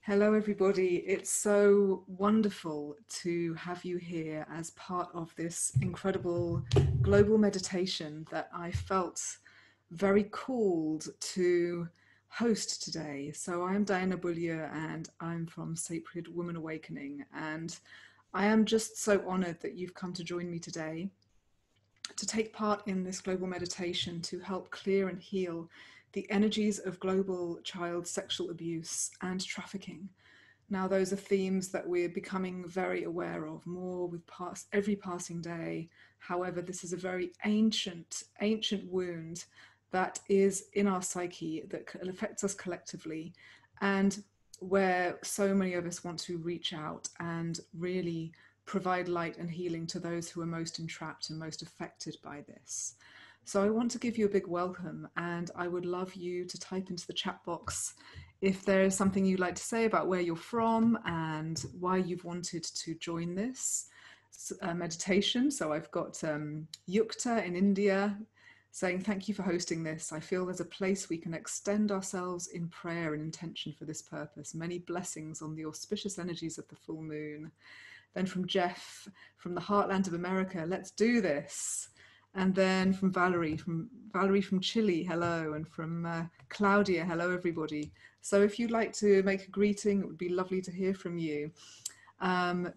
Hello, everybody. It's so wonderful to have you here as part of this incredible global meditation that I felt very called to host today. So I'm Diana Beaulieu and I'm from Sacred Woman Awakening. And I am just so honored that you've come to join me today to take part in this global meditation to help clear and heal the energies of global child sexual abuse and trafficking. Now, those are themes that we're becoming very aware of more with every passing day. However, this is a very ancient wound that is in our psyche that affects us collectively, and where so many of us want to reach out and really provide light and healing to those who are most entrapped and most affected by this. So I want to give you a big welcome, and I would love you to type into the chat box if there is something you'd like to say about where you're from and why you've wanted to join this meditation. So I've got Yukta in India saying, thank you for hosting this. I feel there's a place we can extend ourselves in prayer and intention for this purpose. Many blessings on the auspicious energies of the full moon. Then from Jeff, from the heartland of America, let's do this. And then from Valerie from Chile, hello, and from Claudia, hello everybody. So if you'd like to make a greeting, it would be lovely to hear from you.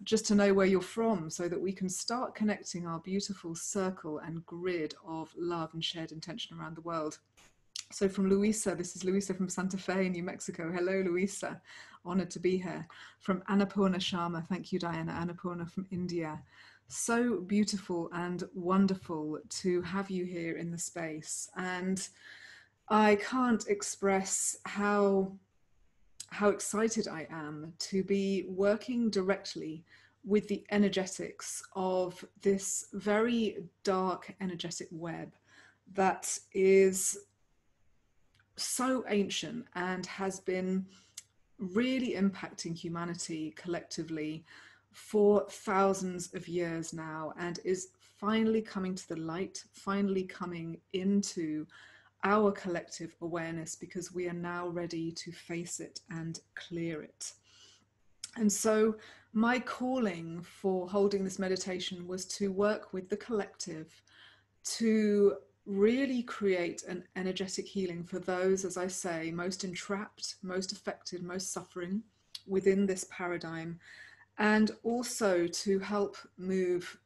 Just to know where you're from so that we can start connecting our beautiful circle and grid of love and shared intention around the world. So from Luisa, this is Luisa from Santa Fe, New Mexico. Hello, Luisa. Honored to be here. From Annapurna Sharma. Thank you, Diana. Annapurna from India. So beautiful and wonderful to have you here in the space. And I can't express how excited I am to be working directly with the energetics of this very dark energetic web that is so ancient and has been really impacting humanity collectively for thousands of years now, and is finally coming to the light, finally coming into our collective awareness, because we are now ready to face it and clear it. And so my calling for holding this meditation was to work with the collective to really create an energetic healing for those, as I say, most entrapped, most affected, most suffering within this paradigm, and also to help move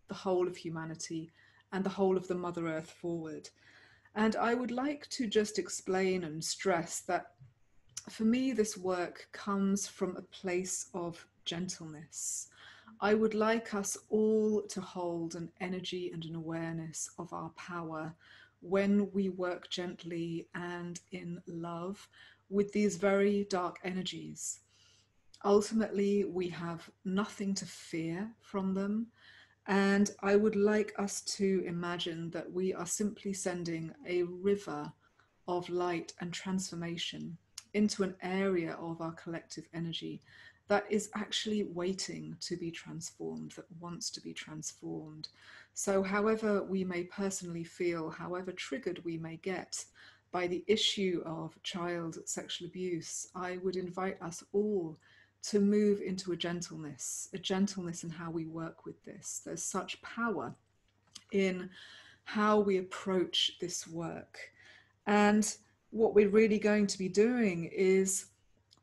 the whole of humanity and the whole of the Mother Earth forward. And I would like to just explain and stress that for me, this work comes from a place of gentleness. I would like us all to hold an energy and an awareness of our power when we work gently and in love with these very dark energies. Ultimately, we have nothing to fear from them. And I would like us to imagine that we are simply sending a river of light and transformation into an area of our collective energy that is actually waiting to be transformed, that wants to be transformed. So however we may personally feel, however triggered we may get by the issue of child sexual abuse, I would invite us all to move into a gentleness in how we work with this. There's such power in how we approach this work. And what we're really going to be doing is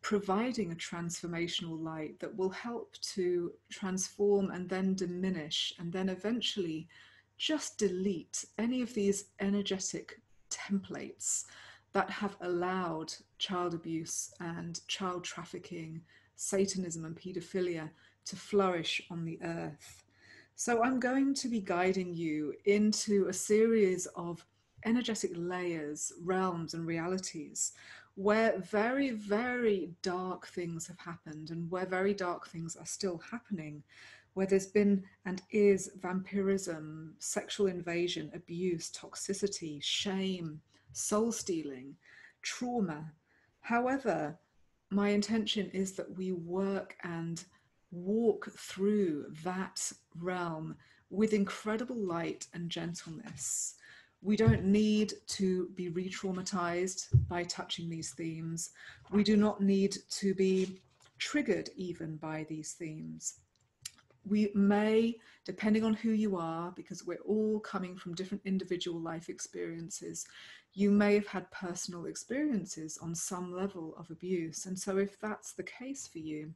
providing a transformational light that will help to transform and then diminish and then eventually just delete any of these energetic templates that have allowed child abuse and child trafficking, Satanism and paedophilia to flourish on the earth. So I'm going to be guiding you into a series of energetic layers, realms, and realities where very, very dark things have happened and where very dark things are still happening, where there's been and is vampirism, sexual invasion, abuse, toxicity, shame, soul stealing, trauma. However, my intention is that we work and walk through that realm with incredible light and gentleness. We don't need to be re-traumatized by touching these themes. We do not need to be triggered even by these themes. We may, depending on who you are, because we're all coming from different individual life experiences, you may have had personal experiences on some level of abuse. And so if that's the case for you,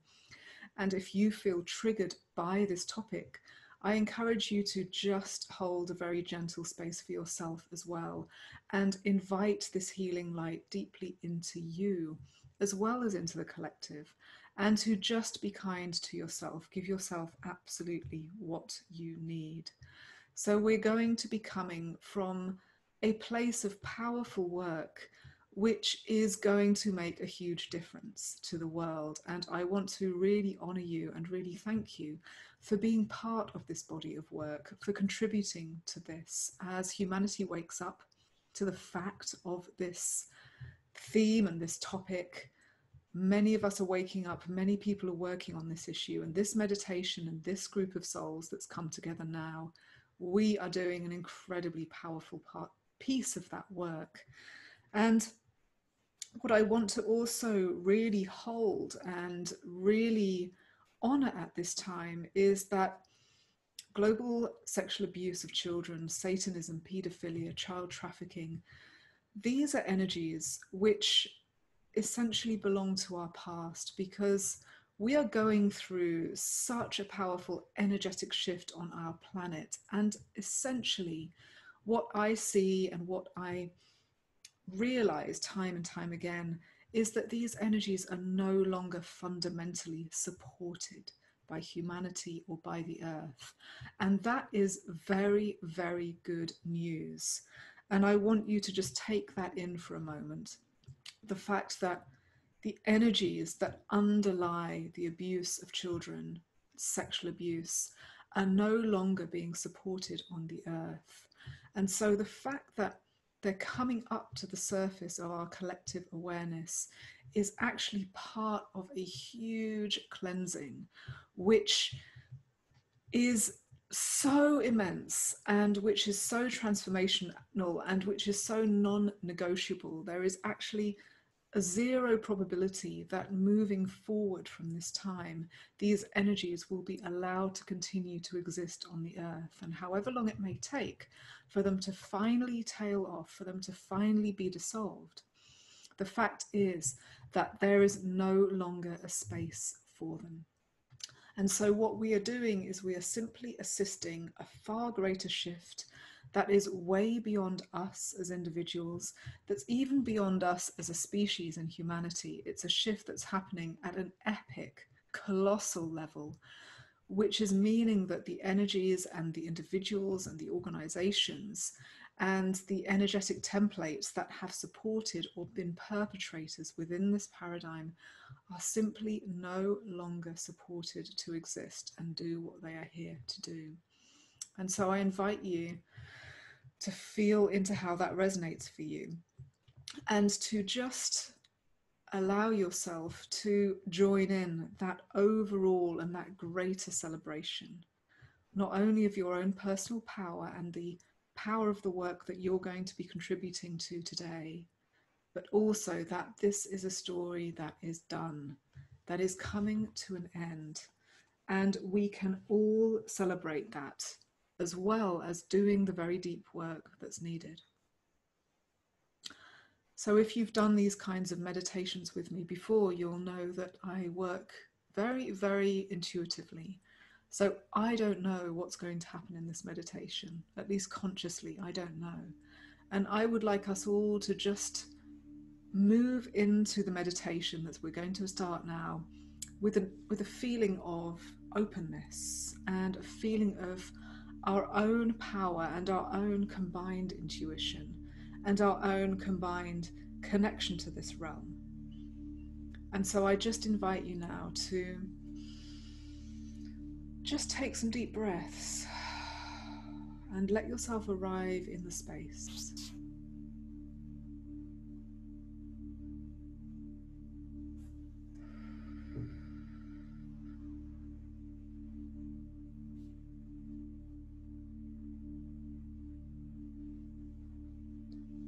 and if you feel triggered by this topic, I encourage you to just hold a very gentle space for yourself as well, and invite this healing light deeply into you, as well as into the collective, and to just be kind to yourself. Give yourself absolutely what you need. So we're going to be coming from a place of powerful work, which is going to make a huge difference to the world. And I want to really honor you and really thank you for being part of this body of work, for contributing to this as humanity wakes up to the fact of this theme and this topic. Many of us are waking up, many people are working on this issue, and this meditation and this group of souls that's come together now, we are doing an incredibly powerful piece of that work. And what I want to also really hold and really honor at this time is that global sexual abuse of children, Satanism, paedophilia, child trafficking, these are energies which essentially belong to our past, because we are going through such a powerful energetic shift on our planet. And essentially, what I see and what I realize time and time again is that these energies are no longer fundamentally supported by humanity or by the earth. And that is very, very good news. And I want you to just take that in for a moment. The fact that the energies that underlie the abuse of children, sexual abuse, are no longer being supported on the earth. And so the fact that they're coming up to the surface of our collective awareness is actually part of a huge cleansing, which is so immense and which is so transformational and which is so non-negotiable. There is actually a zero probability that moving forward from this time, these energies will be allowed to continue to exist on the earth. And however long it may take for them to finally tail off, for them to finally be dissolved, the fact is that there is no longer a space for them. And so what we are doing is we are simply assisting a far greater shift that is way beyond us as individuals, that's even beyond us as a species and humanity. It's a shift that's happening at an epic, colossal level, which is meaning that the energies and the individuals and the organizations and the energetic templates that have supported or been perpetrators within this paradigm are simply no longer supported to exist and do what they are here to do. And so I invite you to feel into how that resonates for you, and to just allow yourself to join in that overall and that greater celebration, not only of your own personal power and the power of the work that you're going to be contributing to today, but also that this is a story that is done, that is coming to an end. And we can all celebrate that, as well as doing the very deep work that's needed. So if you've done these kinds of meditations with me before, you'll know that I work very, very intuitively. So I don't know what's going to happen in this meditation, at least consciously, I don't know. And I would like us all to just move into the meditation that we're going to start now with a feeling of openness and a feeling of our own power and our own combined intuition and our own combined connection to this realm. And so I just invite you now to just take some deep breaths and let yourself arrive in the space.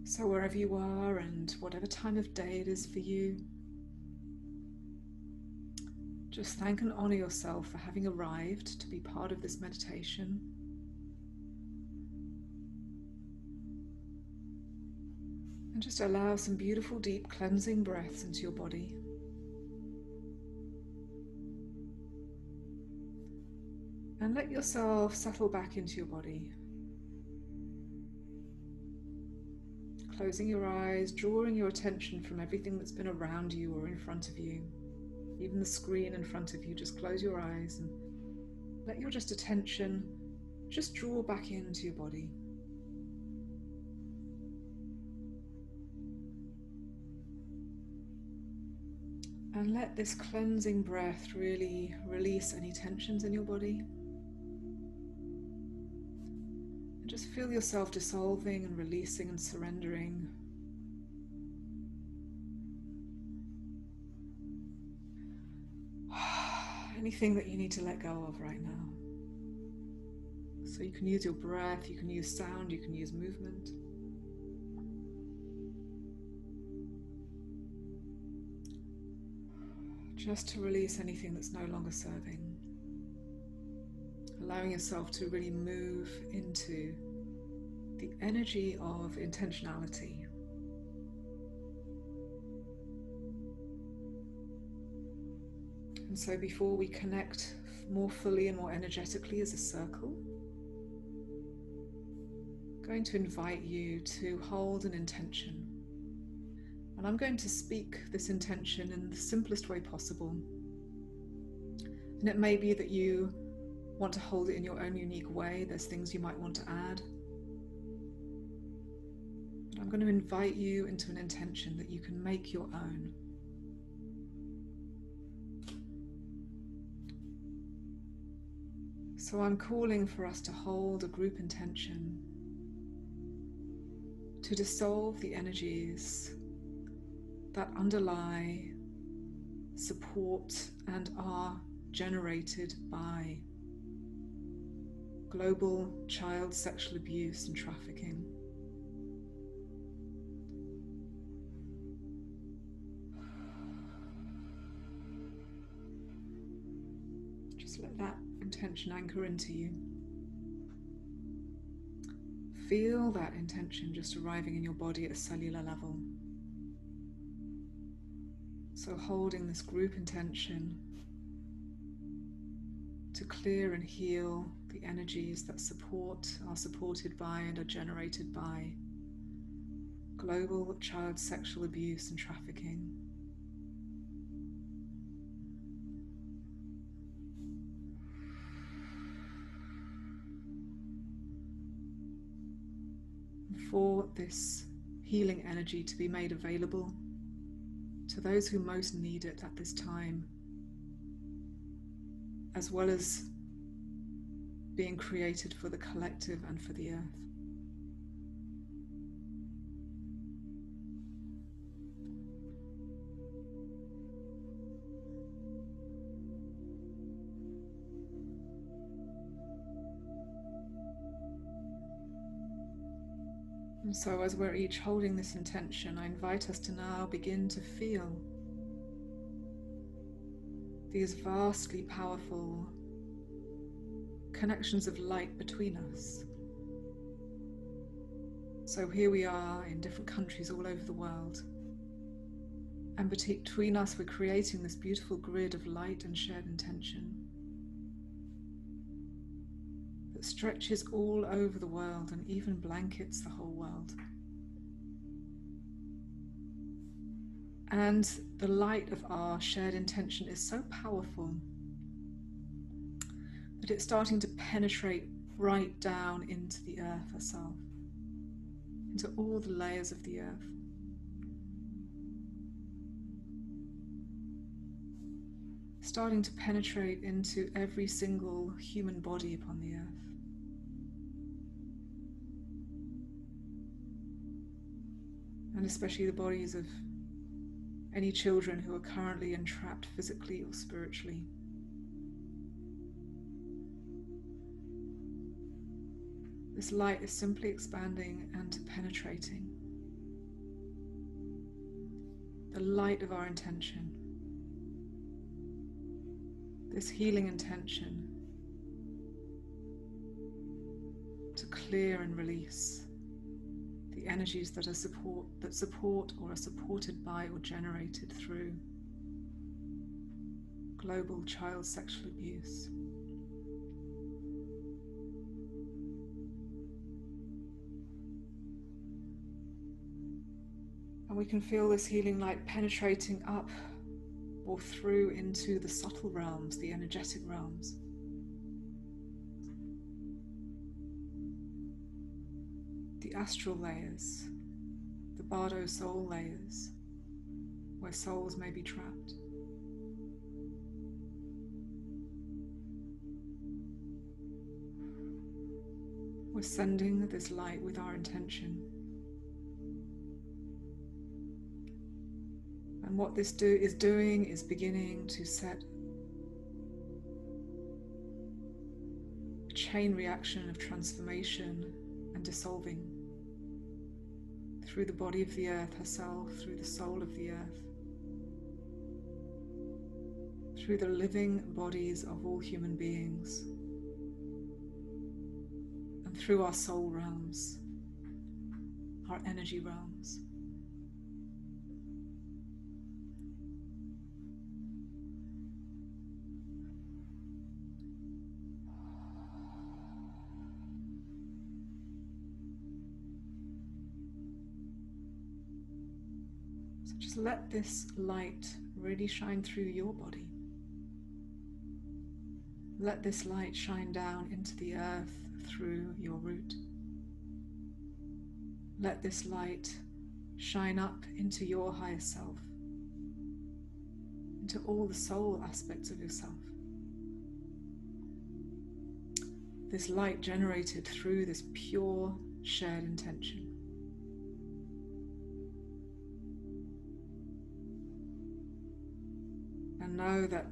So wherever you are and whatever time of day it is for you, Just thank and honor yourself for having arrived to be part of this meditation. And just allow some beautiful, deep cleansing breaths into your body. And let yourself settle back into your body. Closing your eyes, drawing your attention from everything that's been around you or in front of you. Even the screen in front of you, just close your eyes and let your attention just draw back into your body. And let this cleansing breath really release any tensions in your body. And just feel yourself dissolving and releasing and surrendering. Anything that you need to let go of right now. So you can use your breath, you can use sound, you can use movement. Just to release anything that's no longer serving. Allowing yourself to really move into the energy of intentionality. And so before we connect more fully and more energetically as a circle, I'm going to invite you to hold an intention. And I'm going to speak this intention in the simplest way possible. And it may be that you want to hold it in your own unique way. There's things you might want to add. But I'm going to invite you into an intention that you can make your own. So I'm calling for us to hold a group intention to dissolve the energies that underlie, support, and are generated by global child sexual abuse and trafficking. Just let that intention anchor into you. Feel that intention just arriving in your body at a cellular level. So holding this group intention to clear and heal the energies that are supported by and are generated by global child sexual abuse and trafficking. For this healing energy to be made available to those who most need it at this time, as well as being created for the collective and for the earth. And so as we're each holding this intention, I invite us to now begin to feel these vastly powerful connections of light between us. So here we are in different countries all over the world, and between us we're creating this beautiful grid of light and shared intention that stretches all over the world and even blankets the whole world. And the light of our shared intention is so powerful that it's starting to penetrate right down into the earth herself, into all the layers of the earth. Starting to penetrate into every single human body upon the earth. And especially the bodies of any children who are currently entrapped physically or spiritually. This light is simply expanding and penetrating. The light of our intention. this healing intention to clear and release the energies that support or are supported by or generated through global child sexual abuse. And we can feel this healing light penetrating up or through into the subtle realms, the energetic realms. The astral layers, the bardo soul layers, where souls may be trapped. We're sending this light with our intention. And what this is doing is beginning to set a chain reaction of transformation and dissolving through the body of the earth herself, through the soul of the earth, through the living bodies of all human beings, and through our soul realms, our energy realms. So just let this light really shine through your body. Let this light shine down into the earth through your root. Let this light shine up into your higher self, into all the soul aspects of yourself. This light generated through this pure shared intention. And know that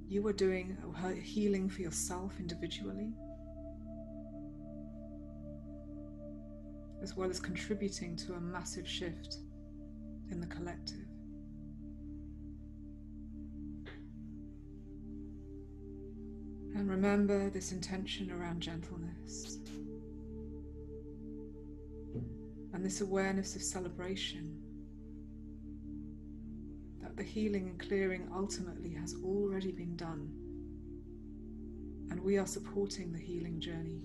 you are doing a healing for yourself individually, as well as contributing to a massive shift in the collective. And remember this intention around gentleness and this awareness of celebration, that the healing and clearing ultimately has already been done, and we are supporting the healing journey.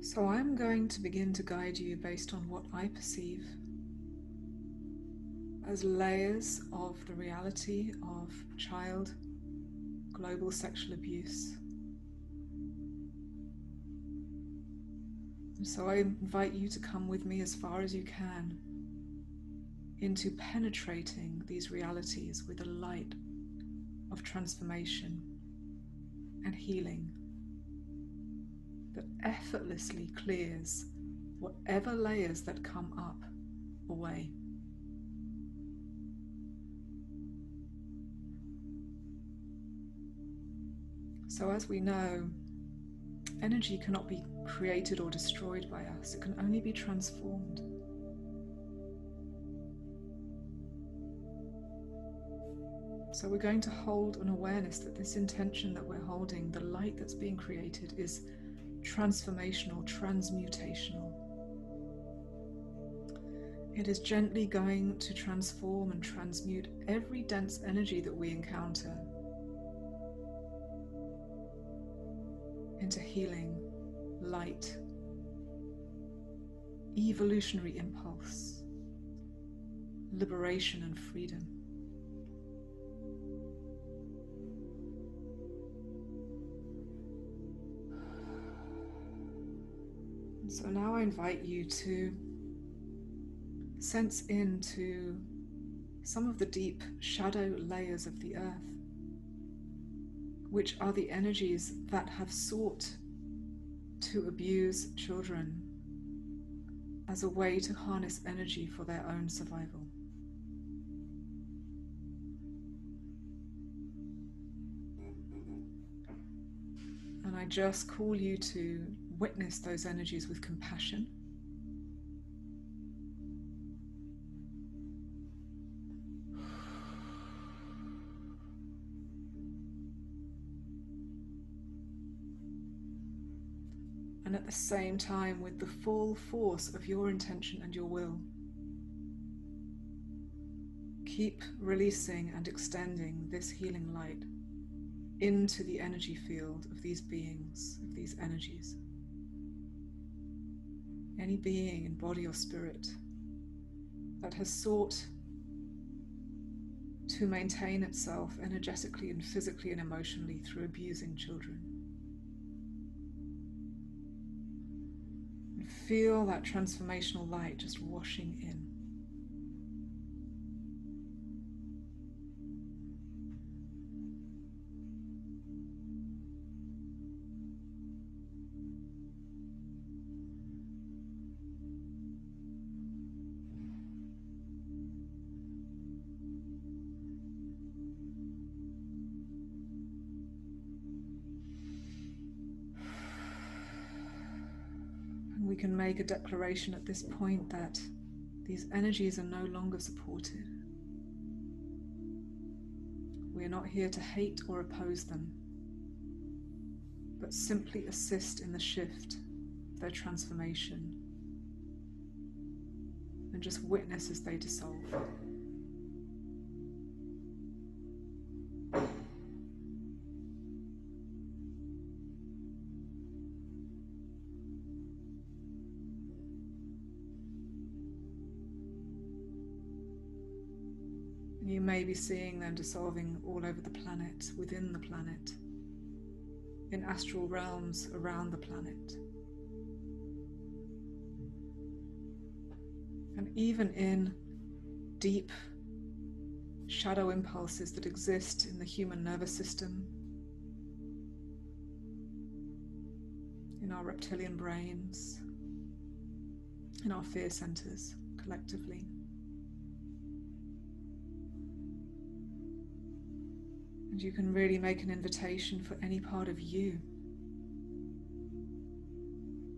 So I'm going to begin to guide you based on what I perceive as layers of the reality of child global sexual abuse. And so I invite you to come with me as far as you can into penetrating these realities with a light of transformation and healing that effortlessly clears whatever layers that come up away. So as we know, energy cannot be created or destroyed by us. It can only be transformed. So we're going to hold an awareness that this intention that we're holding, the light that's being created, is transformational, transmutational. It is gently going to transform and transmute every dense energy that we encounter into healing, light, evolutionary impulse, liberation and freedom. So now I invite you to sense into some of the deep shadow layers of the earth, which are the energies that have sought to abuse children as a way to harness energy for their own survival. And I just call you to witness those energies with compassion. And at the same time, with the full force of your intention and your will, keep releasing and extending this healing light into the energy field of these beings, of these energies. Any being in body or spirit that has sought to maintain itself energetically and physically and emotionally through abusing children. And feel that transformational light just washing in. We can make a declaration at this point that these energies are no longer supported. We are not here to hate or oppose them, but simply assist in the shift of their transformation and just witness as they dissolve. You may be seeing them dissolving all over the planet, within the planet, in astral realms around the planet, and even in deep shadow impulses that exist in the human nervous system, in our reptilian brains, in our fear centers collectively. And you can really make an invitation for any part of you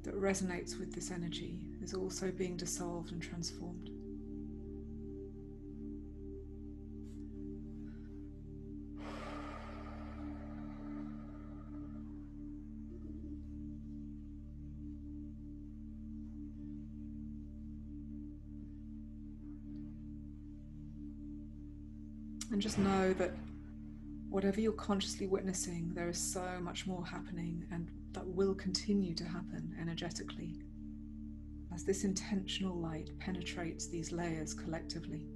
that resonates with this energy is also being dissolved and transformed. And just know that whatever you're consciously witnessing, there is so much more happening, and that will continue to happen energetically as this intentional light penetrates these layers collectively.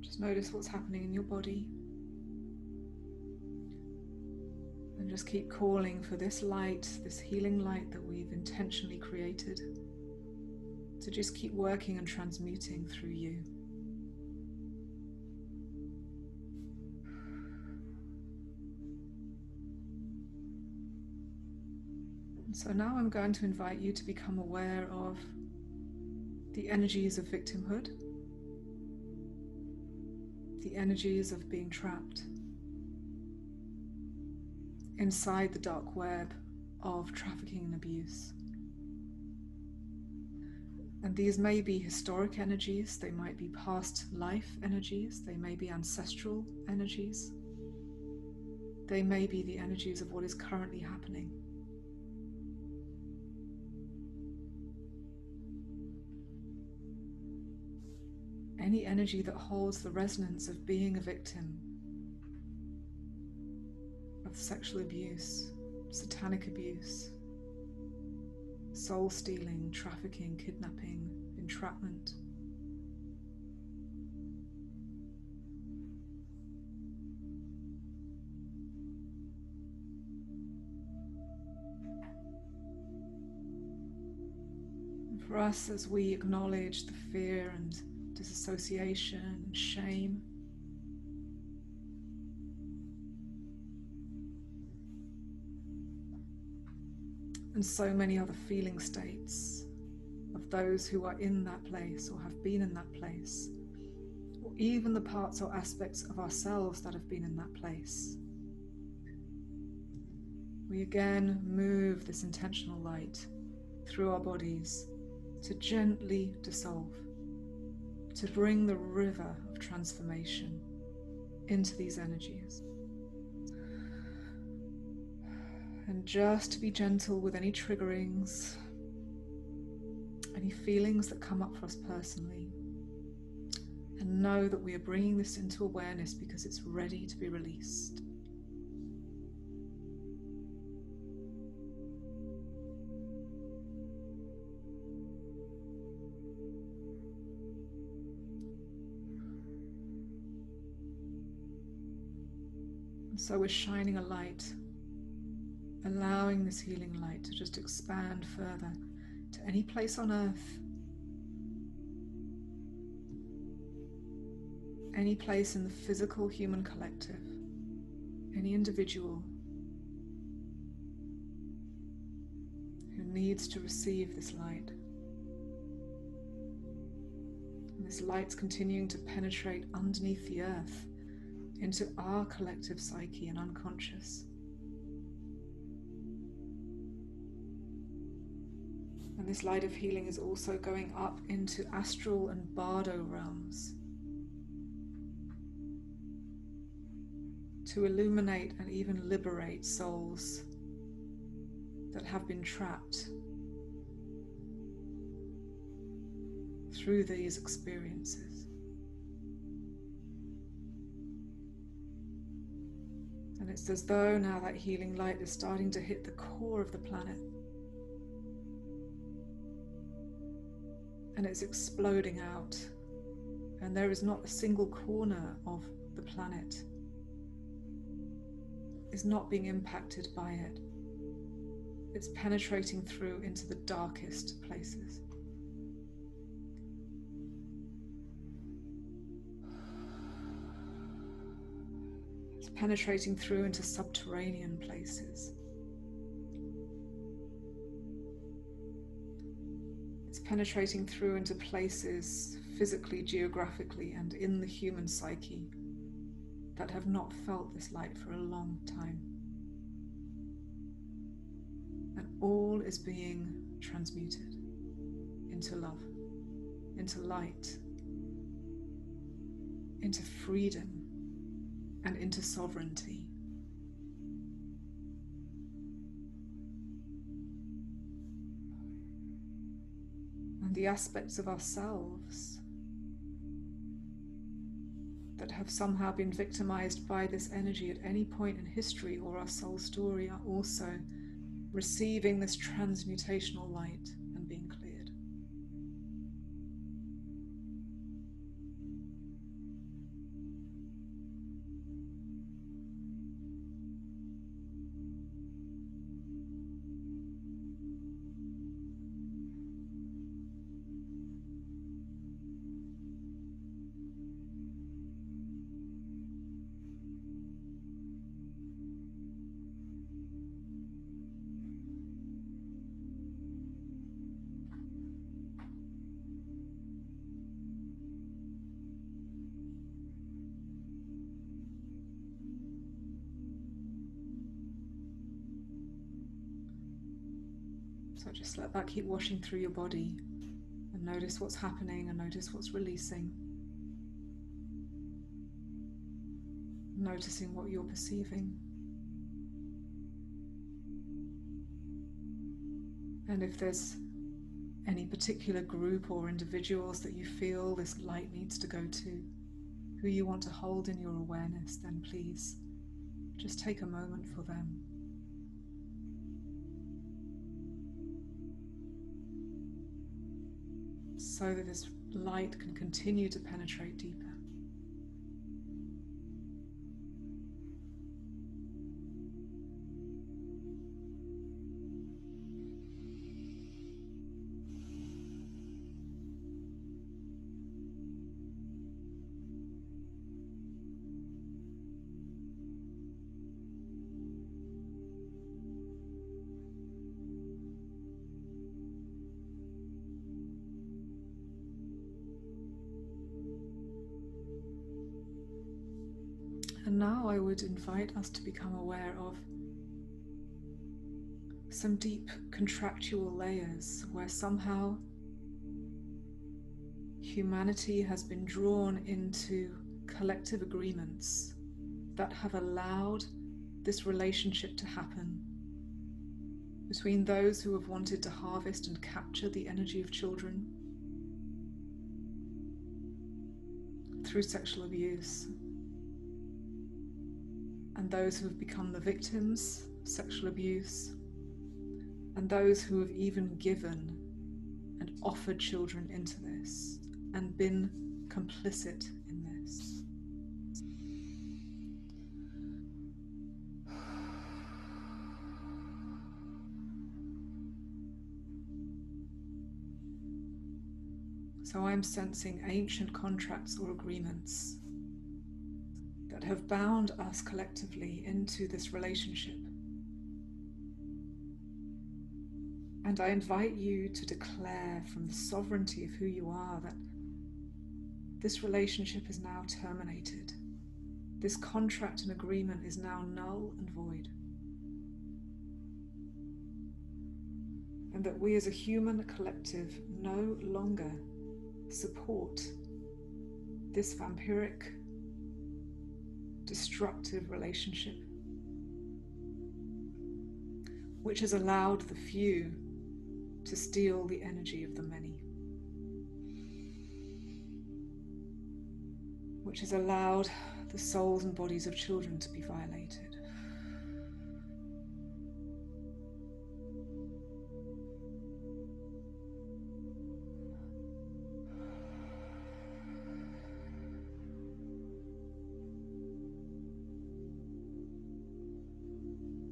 Just notice what's happening in your body. And just keep calling for this light, this healing light that we've intentionally created, to just keep working and transmuting through you. And so now I'm going to invite you to become aware of the energies of victimhood, the energies of being trapped inside the dark web of trafficking and abuse. And these may be historic energies, they might be past life energies, they may be ancestral energies, they may be the energies of what is currently happening. Any energy that holds the resonance of being a victim of sexual abuse, satanic abuse, soul stealing, trafficking, kidnapping, entrapment. And for us, as we acknowledge the fear and disassociation and shame, and so many other feeling states of those who are in that place or have been in that place, or even the parts or aspects of ourselves that have been in that place, we again move this intentional light through our bodies to gently dissolve, to bring the river of transformation into these energies. And just to be gentle with any triggerings, any feelings that come up for us personally, and know that we are bringing this into awareness because it's ready to be released. And so we're shining a light, allowing this healing light to just expand further to any place on earth, any place in the physical human collective, any individual who needs to receive this light. And this light's continuing to penetrate underneath the earth into our collective psyche and unconscious. And this light of healing is also going up into astral and bardo realms to illuminate and even liberate souls that have been trapped through these experiences. And it's as though now that healing light is starting to hit the core of the planet. And it's exploding out, and there is not a single corner of the planet is not being impacted by it. It's penetrating through into the darkest places. It's penetrating through into subterranean places. Penetrating through into places physically, geographically, and in the human psyche that have not felt this light for a long time. And all is being transmuted into love, into light, into freedom, and into sovereignty. The aspects of ourselves that have somehow been victimized by this energy at any point in history or our soul story are also receiving this transmutational light and being cleared. So just let that keep washing through your body and notice what's happening and notice what's releasing. Noticing what you're perceiving. And if there's any particular group or individuals that you feel this light needs to go to, who you want to hold in your awareness, then please just take a moment for them. so that this light can continue to penetrate deeper. And now I would invite us to become aware of some deep contractual layers where somehow humanity has been drawn into collective agreements that have allowed this relationship to happen between those who have wanted to harvest and capture the energy of children through sexual abuse, and those who have become the victims of sexual abuse, and those who have even given and offered children into this and been complicit in this. So I'm sensing ancient contracts or agreements that have bound us collectively into this relationship. And I invite you to declare from the sovereignty of who you are that this relationship is now terminated. This contract and agreement is now null and void. And that we as a human collective no longer support this vampiric, destructive relationship, which has allowed the few to steal the energy of the many, which has allowed the souls and bodies of children to be violated.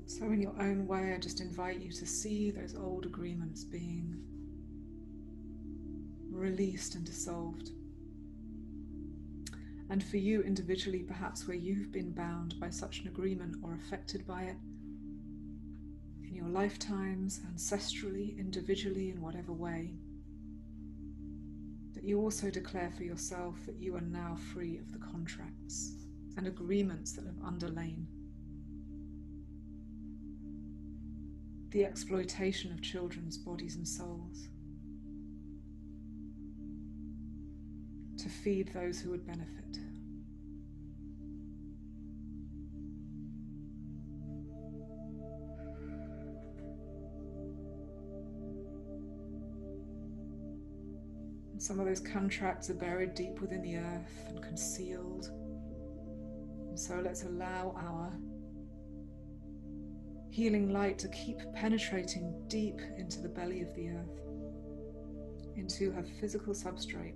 So in your own way, I just invite you to see those old agreements being released and dissolved. And for you individually, perhaps where you've been bound by such an agreement or affected by it in your lifetimes, ancestrally, individually, in whatever way, that you also declare for yourself that you are now free of the contracts and agreements that have underlain the exploitation of children's bodies and souls to feed those who would benefit. And some of those contracts are buried deep within the earth and concealed. And so let's allow our healing light to keep penetrating deep into the belly of the earth, into her physical substrate.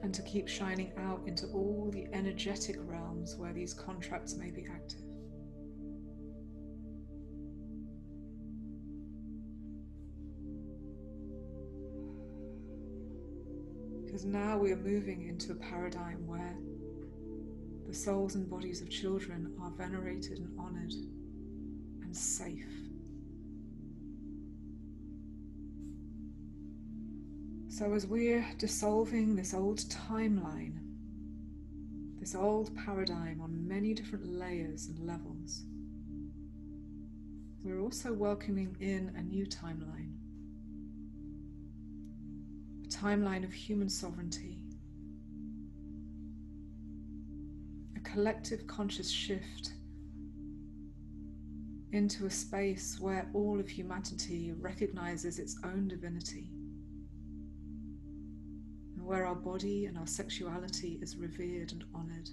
And to keep shining out into all the energetic realms where these contracts may be active. Because now we are moving into a paradigm where the souls and bodies of children are venerated and honoured and safe. So as we're dissolving this old timeline, this old paradigm on many different layers and levels, we're also welcoming in a new timeline. A timeline of human sovereignty. Collective conscious shift into a space where all of humanity recognizes its own divinity, and where our body and our sexuality is revered and honored,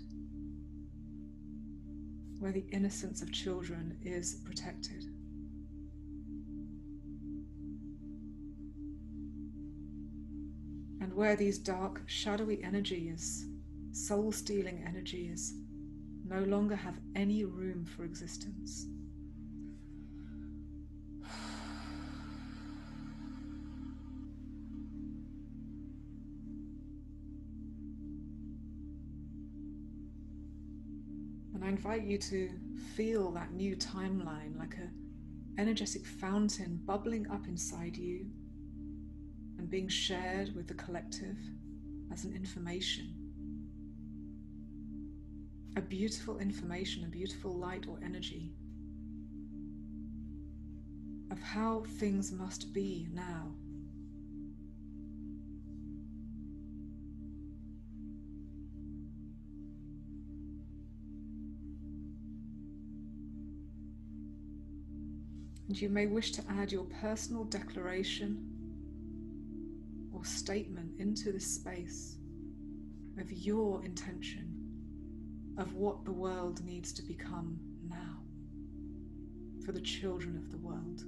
where the innocence of children is protected. And where these dark, shadowy energies, soul-stealing energies, no longer have any room for existence. And I invite you to feel that new timeline like an energetic fountain bubbling up inside you and being shared with the collective as an information. A beautiful information, a beautiful light or energy of how things must be now. And you may wish to add your personal declaration or statement into this space of your intention of what the world needs to become now for the children of the world.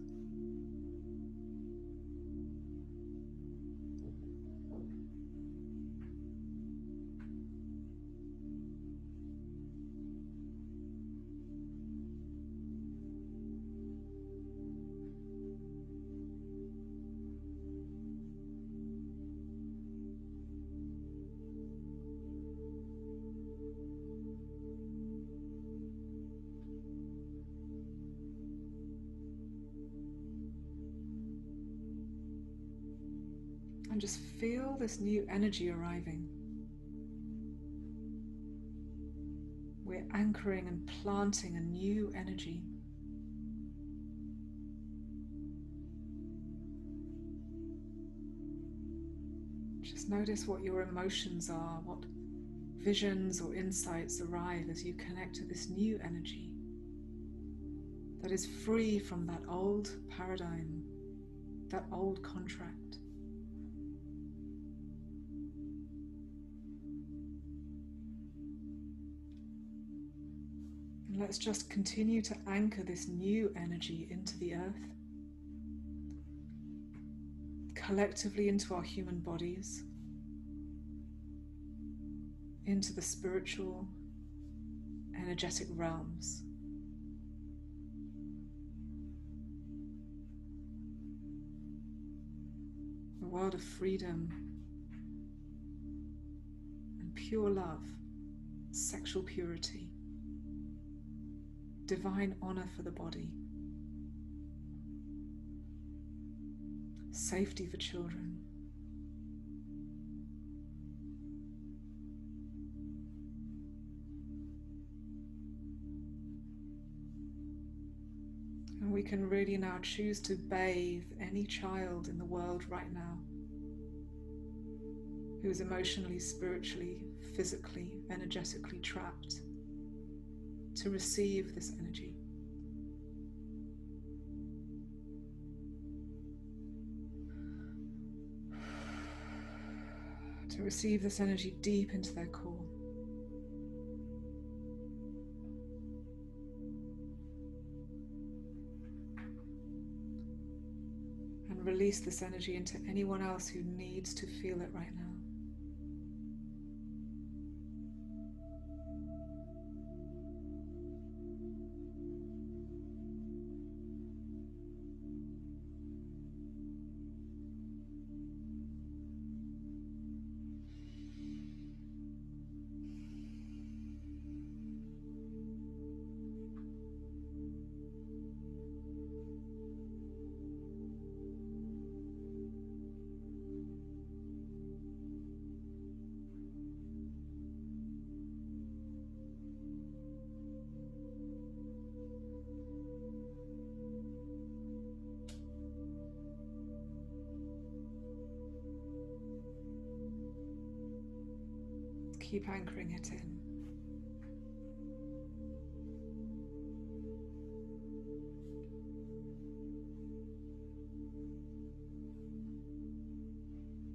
And just feel this new energy arriving. We're anchoring and planting a new energy. Just notice what your emotions are, what visions or insights arrive as you connect to this new energy that is free from that old paradigm, that old contract. And let's just continue to anchor this new energy into the earth, collectively into our human bodies, into the spiritual, energetic realms. A world of freedom and pure love, sexual purity, divine honor for the body, safety for children, and we can really now choose to bathe any child in the world right now who is emotionally, spiritually, physically, energetically trapped, to receive this energy. To receive this energy deep into their core. And release this energy into anyone else who needs to feel it right now. Keep anchoring it in.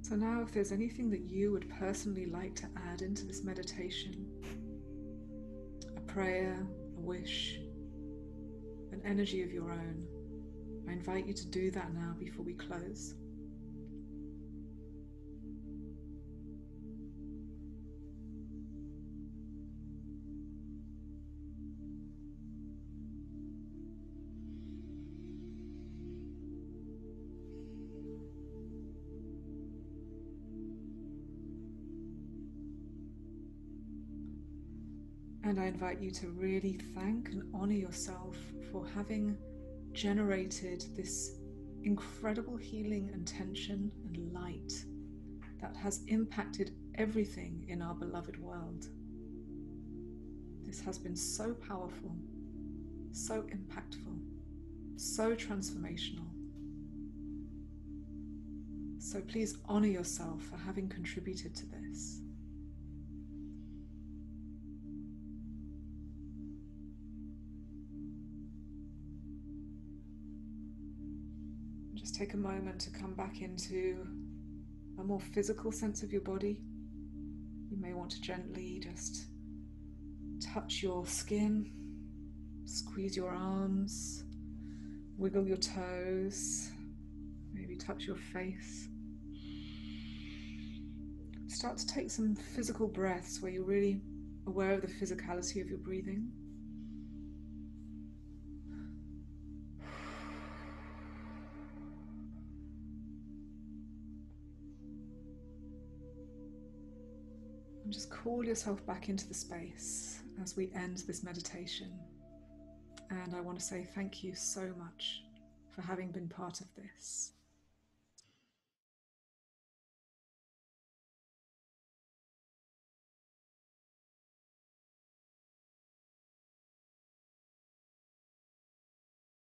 So now, if there's anything that you would personally like to add into this meditation, a prayer, a wish, an energy of your own, I invite you to do that now before we close. And I invite you to really thank and honor yourself for having generated this incredible healing and tension and light that has impacted everything in our beloved world. This has been so powerful, so impactful, so transformational. So please honor yourself for having contributed to this. Just take a moment to come back into a more physical sense of your body. You may want to gently just touch your skin, squeeze your arms, wiggle your toes, maybe touch your face. Start to take some physical breaths where you're really aware of the physicality of your breathing. And just call yourself back into the space as we end this meditation. And I want to say thank you so much for having been part of this.